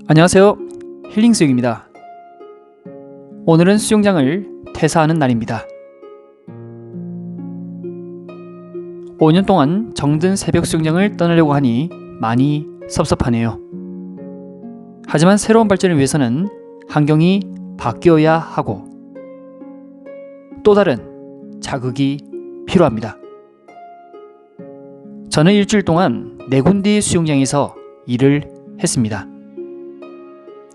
안녕하세요. 힐링수영입니다. 오늘은 수영장을 퇴사하는 날입니다. 5년 동안 정든 새벽 수영장을 떠나려고 하니 많이 섭섭하네요. 하지만 새로운 발전을 위해서는 환경이 바뀌어야 하고 또 다른 자극이 필요합니다. 저는 일주일 동안 4군데의 수영장에서 일을 했습니다.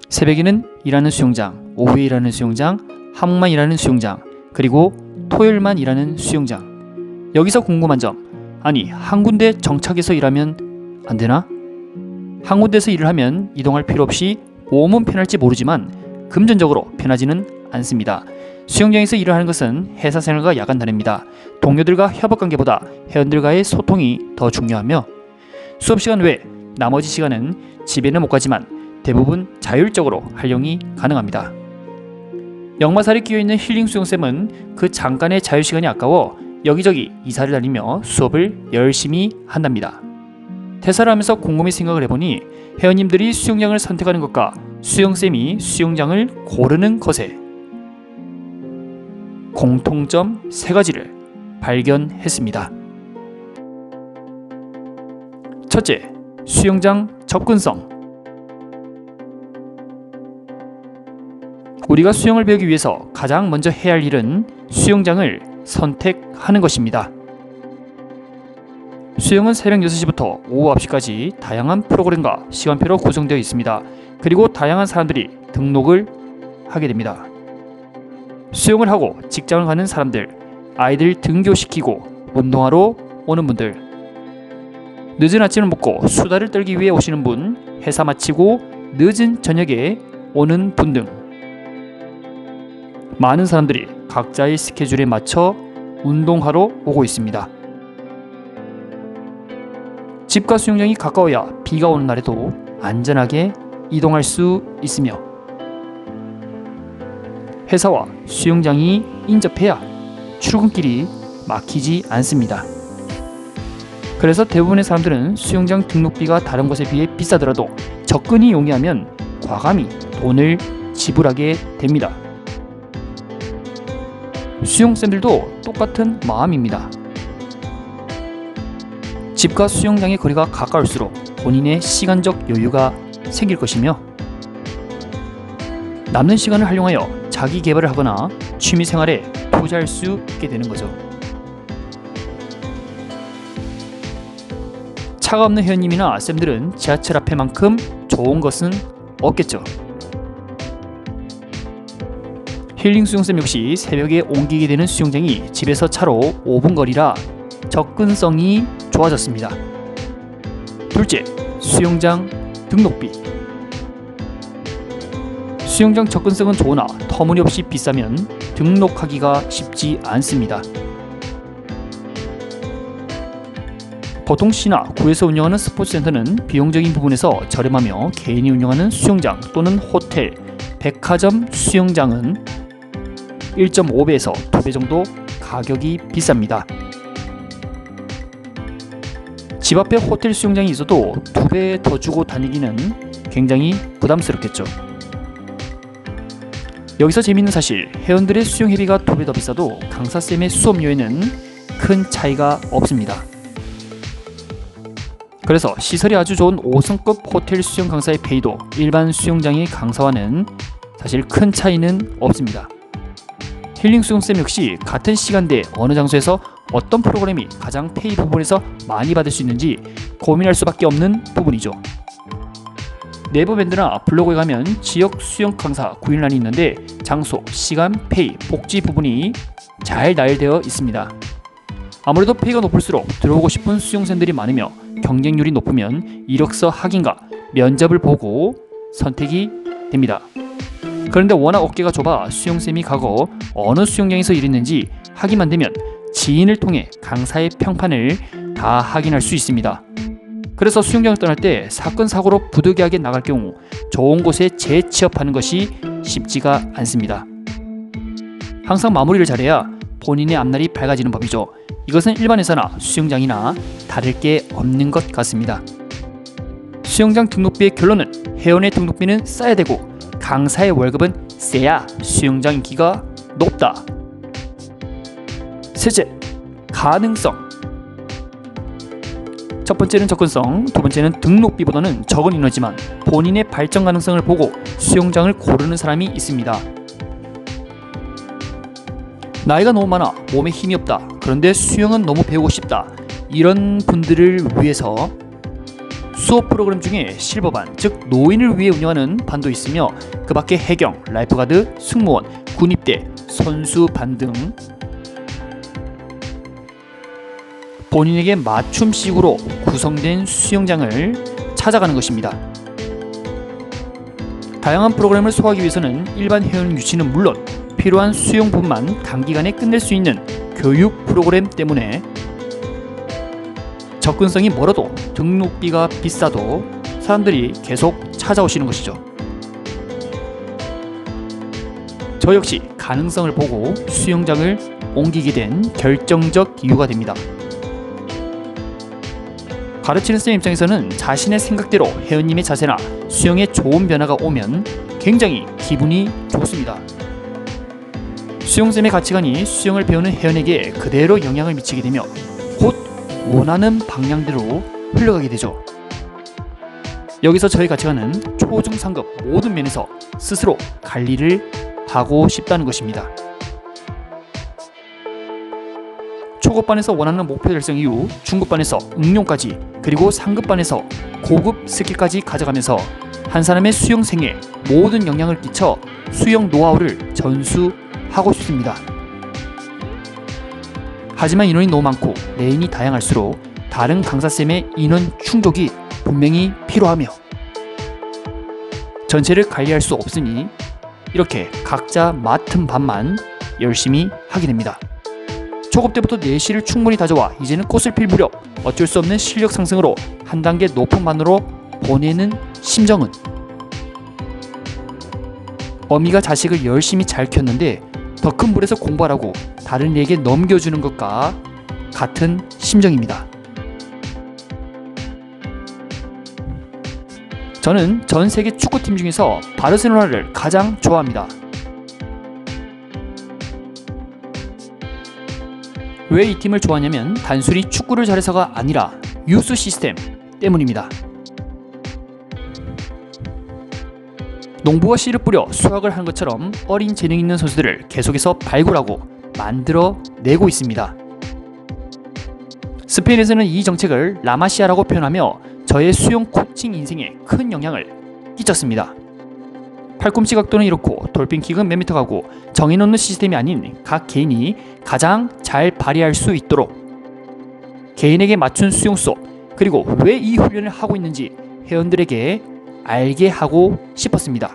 새벽에는 일하는 수영장, 오후에 일하는 수영장, 한국만 일하는 수영장, 그리고 토요일만 일하는 수영장. 여기서 궁금한 점, 아니 한 군데 정착해서 일하면 안 되나? 한 군데서 일을 하면 이동할 필요 없이 몸은 편할지 모르지만 금전적으로 편하지는 않습니다. 수영장에서 일을 하는 것은 회사 생활과 야간 다릅니다. 동료들과 협업관계보다 회원들과의 소통이 더 중요하며 수업시간 외 나머지 시간은 집에는 못 가지만 대부분 자율적으로 활용이 가능합니다. 역마살이 끼어있는 힐링 수영쌤은 그 잠깐의 자유시간이 아까워 여기저기 이사를 다니며 수업을 열심히 한답니다. 퇴사를 하면서 곰곰이 생각을 해보니 회원님들이 수영장을 선택하는 것과 수영쌤이 수영장을 고르는 것에 공통점 3가지를 발견했습니다. 첫째, 수영장 접근성. 우리가 수영을 배우기 위해서 가장 먼저 해야 할 일은 수영장을 선택하는 것입니다. 수영은 새벽 6시부터 오후 9시까지 다양한 프로그램과 시간표로 구성되어 있습니다. 그리고 다양한 사람들이 등록을 하게 됩니다. 수영을 하고 직장을 가는 사람들, 아이들 등교시키고 운동하러 오는 분들, 늦은 아침을 먹고 수다를 떨기 위해 오시는 분, 회사 마치고 늦은 저녁에 오는 분 등 많은 사람들이 각자의 스케줄에 맞춰 운동하러 오고 있습니다. 집과 수영장이 가까워야 비가 오는 날에도 안전하게 이동할 수 있으며 회사와 수영장이 인접해야 출근길이 막히지 않습니다. 그래서 대부분의 사람들은 수영장 등록비가 다른 곳에 비해 비싸더라도 접근이 용이하면 과감히 돈을 지불하게 됩니다. 수영쌤들도 똑같은 마음입니다. 집과 수영장의 거리가 가까울수록 본인의 시간적 여유가 생길 것이며 남는 시간을 활용하여 자기 개발을 하거나 취미생활에 투자할 수 있게 되는 거죠. 차가 없는 회원님이나 쌤들은 지하철 앞에만큼 좋은 것은 없겠죠. 힐링 수영쌤 역시 새벽에 옮기게 되는 수영장이 집에서 차로 5분 거리라 접근성이 좋아졌습니다. 둘째, 수영장 등록비. 수영장 접근성은 좋으나 터무니없이 비싸면 등록하기가 쉽지 않습니다. 보통 시나 구에서 운영하는 스포츠센터는 비용적인 부분에서 저렴하며 개인이 운영하는 수영장 또는 호텔, 백화점 수영장은 1.5배에서 2배 정도 가격이 비쌉니다. 집 앞에 호텔 수영장이 있어도 2배 더 주고 다니기는 굉장히 부담스럽겠죠. 여기서 재미있는 사실, 회원들의 수영회비가 2배 더 비싸도 강사쌤의 수업료에는 큰 차이가 없습니다. 그래서 시설이 아주 좋은 5성급 호텔 수영 강사의 페이도 일반 수영장의 강사와는 사실 큰 차이는 없습니다. 힐링 수영쌤 역시 같은 시간대에 어느 장소에서 어떤 프로그램이 가장 페이 부분에서 많이 받을 수 있는지 고민할 수밖에 없는 부분이죠. 네이버 밴드나 블로그에 가면 지역 수영 강사 구인란이 있는데 장소, 시간, 페이, 복지 부분이 잘 나열되어 있습니다. 아무래도 페이가 높을수록 들어오고 싶은 수영생들이 많으며 경쟁률이 높으면 이력서 확인과 면접을 보고 선택이 됩니다. 그런데 워낙 어깨가 좁아 수영쌤이 과거 어느 수영장에서 일했는지 확인만 되면 지인을 통해 강사의 평판을 다 확인할 수 있습니다. 그래서 수영장을 떠날 때 사건 사고로 부득이하게 나갈 경우 좋은 곳에 재취업하는 것이 쉽지가 않습니다. 항상 마무리를 잘해야 본인의 앞날이 밝아지는 법이죠. 이것은 일반 회사나 수영장이나 다를 게 없는 것 같습니다. 수영장 등록비의 결론은 회원의 등록비는 싸야 되고 강사의 월급은 세야 수영장 인기가 높다. 셋째, 가능성. 첫 번째는 접근성, 두 번째는 등록비보다는 적은 인원이지만 본인의 발전 가능성을 보고 수영장을 고르는 사람이 있습니다. 나이가 너무 많아, 몸에 힘이 없다, 그런데 수영은 너무 배우고 싶다, 이런 분들을 위해서 수업 프로그램 중에 실버반, 즉 노인을 위해 운영하는 반도 있으며 그 밖에 해경, 라이프가드, 승무원, 군입대, 선수반 등 본인에게 맞춤식으로 구성된 수영장을 찾아가는 것입니다. 다양한 프로그램을 소화하기 위해서는 일반 회원 유치는 물론 필요한 수영 부분만 단기간에 끝낼 수 있는 교육 프로그램 때문에 접근성이 멀어도 등록비가 비싸도 사람들이 계속 찾아오시는 것이죠. 저 역시 가능성을 보고 수영장을 옮기게 된 결정적 이유가 됩니다. 가르치는 쌤 입장에서는 자신의 생각대로 회원님의 자세나 수영에 좋은 변화가 오면 굉장히 기분이 좋습니다. 수영쌤의 가치관이 수영을 배우는 회원에게 그대로 영향을 미치게 되며 곧 원하는 방향대로 흘러가게 되죠. 여기서 저희 가치관은 초중상급 모든 면에서 스스로 관리를 하고 싶다는 것입니다. 초급반에서 원하는 목표 달성 이후 중급반에서 응용까지, 그리고 상급반에서 고급 스킬까지 가져가면서 한 사람의 수영 생애에 모든 영향을 끼쳐 수영 노하우를 전수하고 싶습니다. 하지만 인원이 너무 많고 레인이 다양할수록 다른 강사쌤의 인원 충족이 분명히 필요하며 전체를 관리할 수 없으니 이렇게 각자 맡은 반만 열심히 하게 됩니다. 초급 때부터 내실을 충분히 다져와 이제는 꽃을 필 무렵 어쩔 수 없는 실력 상승으로 한 단계 높은 반으로 보내는 심정은 어미가 자식을 열심히 잘 키웠는데 더 큰 물에서 공부하라고 다른 이에게 넘겨주는 것과 같은 심정입니다. 저는 전 세계 축구팀 중에서 바르셀로나를 가장 좋아합니다. 왜 이 팀을 좋아하냐면 단순히 축구를 잘해서가 아니라 유스 시스템 때문입니다. 농부가 씨를 뿌려 수확을 하는 것처럼 어린 재능 있는 선수들을 계속해서 발굴하고 만들어내고 있습니다. 스페인에서는 이 정책을 라마시아라고 표현하며 저의 수영 코칭 인생에 큰 영향을 끼쳤습니다. 팔꿈치 각도는 이렇고 돌핀킥은 몇 미터 가고 정해놓는 시스템이 아닌 각 개인이 가장 잘 발휘할 수 있도록 개인에게 맞춘 수영 수업, 그리고 왜 이 훈련을 하고 있는지 회원들에게 알게 하고 싶었습니다.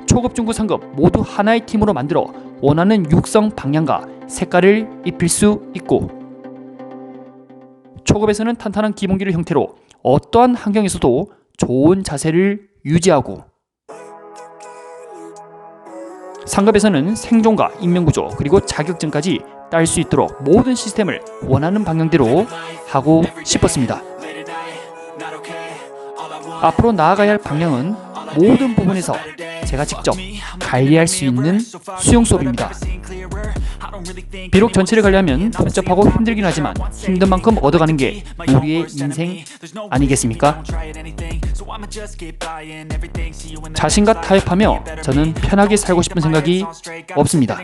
초급, 중급, 상급 모두 하나의 팀으로 만들어 원하는 육성 방향과 색깔을 입힐 수 있고, 초급에서는 탄탄한 기본기를 형태로 어떠한 환경에서도 좋은 자세를 유지하고, 상급에서는 생존과 인명구조 그리고 자격증까지 딸 수 있도록 모든 시스템을 원하는 방향대로 하고 싶었습니다. 앞으로 나아가야 할 방향은 모든 부분에서 제가 직접 관리할 수 있는 수영 수업입니다. 비록 전체를 관리하면 복잡하고 힘들긴 하지만 힘든 만큼 얻어가는 게 우리의 인생 아니겠습니까? 자신과 타협하며 저는 편하게 살고 싶은 생각이 없습니다.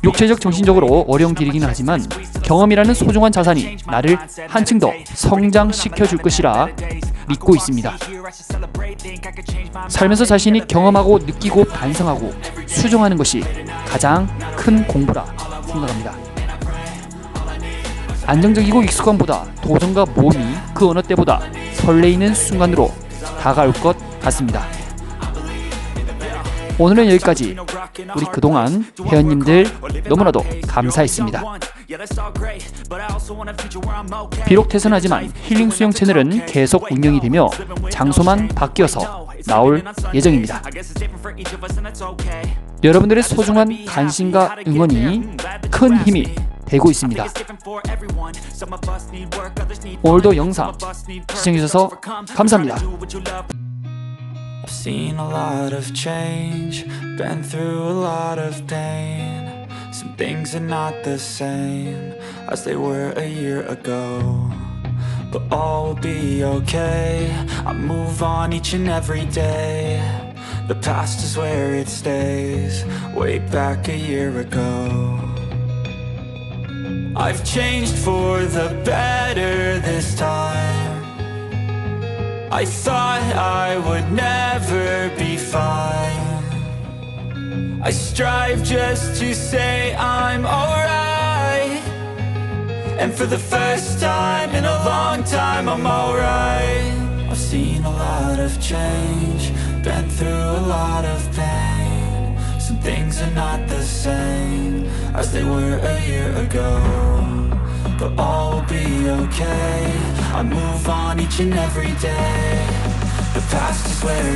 육체적, 정신적으로 어려운 길이긴 하지만 경험이라는 소중한 자산이 나를 한층 더 성장시켜 줄 것이라 믿고 있습니다. 살면서 자신이 경험하고 느끼고 반성하고 수정하는 것이 가장 큰 공부라 생각합니다. 안정적이고 익숙함보다 도전과 모험이 그 어느 때보다 설레이는 순간으로 다가올 것 같습니다. 오늘은 여기까지. 우리 그동안 회원님들 너무나도 감사했습니다. 비록 퇴선하지만 힐링 수영 채널은 계속 운영이 되며 장소만 바뀌어서 나올 예정입니다. 여러분들의 소중한 관심과 응원이 큰 힘이 되고 있습니다. 오늘도 영상 시청해주셔서 감사합니다. I've seen a lot of change, been through a lot of pain. Some things are not the same as they were a year ago, but all will be okay. I move on each and every day. The past is where it stays, way back a year ago. I've changed for the better this time. I thought I would never be fine. I strive just to say I'm alright, and for the first time in a long time I'm alright. I've seen a lot of change, been through a lot of pain. Some things are not the same as they were a year ago, but all will be okay. I move on each and every day. The past is where